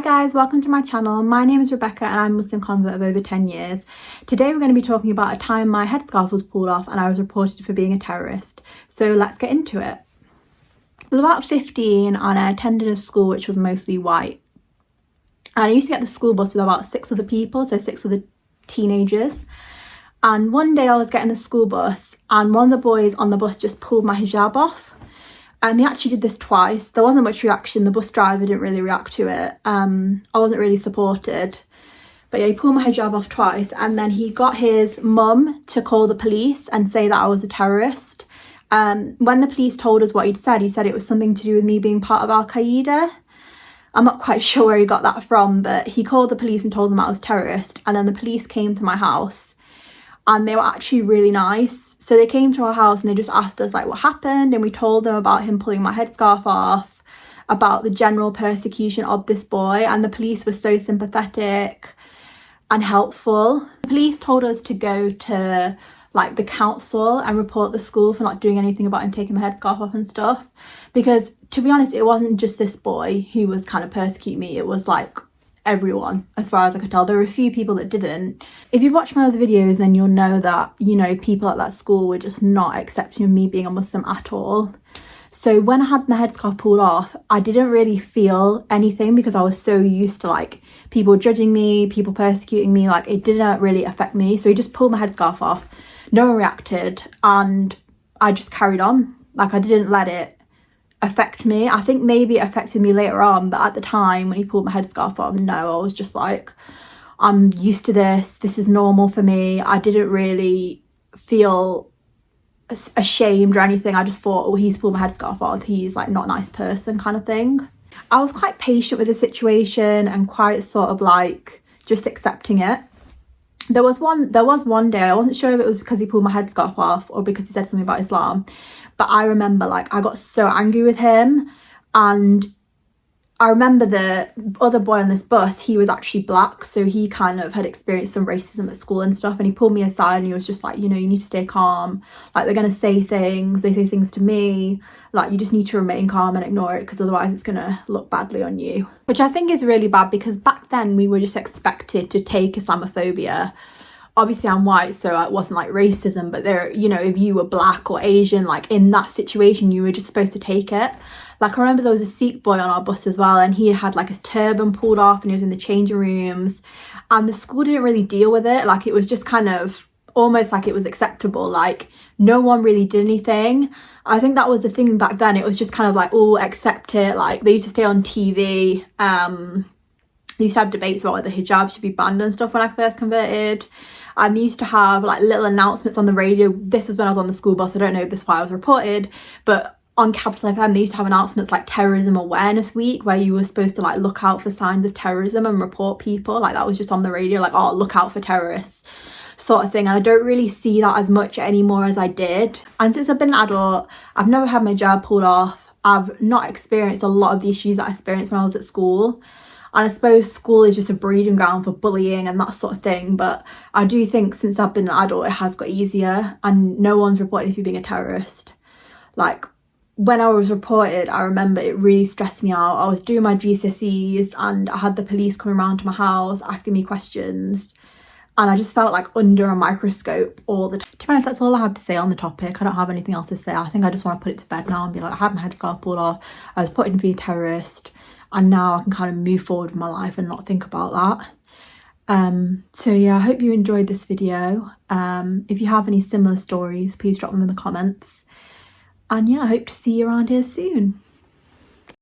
guys, welcome to my channel. My name is Rebecca and I'm a Muslim convert of over 10 years. Today we're going to be talking about a time my headscarf was pulled off and I was reported for being a terrorist. So let's get into it. I was about 15 and I attended a school which was mostly white. And I used to get the school bus with about 6 other people, so 6 other teenagers. And one day I was getting the school bus and one of the boys on the bus just pulled my hijab off. And he actually did this twice. There wasn't much reaction. The bus driver didn't really react to it. I wasn't really supported. But yeah, he pulled my hijab off twice. And then he got his mum to call the police and say that I was a terrorist. When the police told us what he said it was something to do with me being part of Al-Qaeda. I'm not quite sure where he got that from, but he called the police and told them I was a terrorist. And then the police came to my house and they were actually really nice. So they came to our house and they just asked us like what happened, and we told them about him pulling my headscarf off, about the general persecution of this boy, and the police were so sympathetic and helpful. The police told us to go to like the council and report the school for not doing anything about him taking my headscarf off and stuff, because to be honest it wasn't just this boy who was kind of persecuting me, it was like everyone as far as I could tell. There were a few people that didn't. If you've watched my other videos then you'll know that, you know, people at that school were just not accepting of me being a Muslim at all. So when I had the headscarf pulled off, I didn't really feel anything because I was so used to like people judging me, people persecuting me, like it didn't really affect me. So he just pulled my headscarf off, no one reacted, and I just carried on. Like I didn't let it affect me. I think maybe it affected me later on, but at the time when he pulled my headscarf off, no, I was just like, I'm used to this is normal for me. I didn't really feel ashamed or anything. I just thought, oh, he's pulled my headscarf off, he's like not a nice person kind of thing. I was quite patient with the situation and quite sort of like just accepting it. There was one day, I wasn't sure if it was because he pulled my headscarf off or because he said something about Islam, but I remember like I got so angry with him. And I remember the other boy on this bus, he was actually black, so he kind of had experienced some racism at school and stuff, and he pulled me aside and he was just like, you know, you need to stay calm, like they're gonna say things, they say things to me, like you just need to remain calm and ignore it because otherwise it's gonna look badly on you. Which I think is really bad because back then we were just expected to take Islamophobia. Obviously I'm white, so it wasn't like racism, but there, you know, if you were black or Asian, like in that situation you were just supposed to take it. Like I remember there was a Sikh boy on our bus as well, and he had like his turban pulled off and he was in the changing rooms, and the school didn't really deal with it. Like it was just kind of almost like it was acceptable, like no one really did anything. I think that was the thing back then, it was just kind of like, oh, accept it. Like they used to stay on TV, they used to have debates about whether hijab should be banned and stuff when I first converted, and they used to have like little announcements on the radio. This was when I was on the school bus, I don't know if this is why I was reported, but on Capital FM they used to have announcements like Terrorism Awareness Week, where you were supposed to like look out for signs of terrorism and report people. Like that was just on the radio, like, oh, look out for terrorists sort of thing. And I don't really see that as much anymore as I did. And since I've been an adult, I've never had my hijab pulled off. I've not experienced a lot of the issues that I experienced when I was at school. And I suppose school is just a breeding ground for bullying and that sort of thing. But I do think since I've been an adult, it has got easier and no one's reported me for being a terrorist. Like when I was reported, I remember it really stressed me out. I was doing my GCSEs and I had the police coming around to my house asking me questions. And I just felt like under a microscope all the time. To be honest, that's all I have to say on the topic. I don't have anything else to say. I think I just want to put it to bed now and be like, I had my headscarf pulled off, I was put in to be a terrorist, and now I can kind of move forward with my life and not think about that. So yeah, I hope you enjoyed this video. If you have any similar stories, please drop them in the comments. And yeah, I hope to see you around here soon.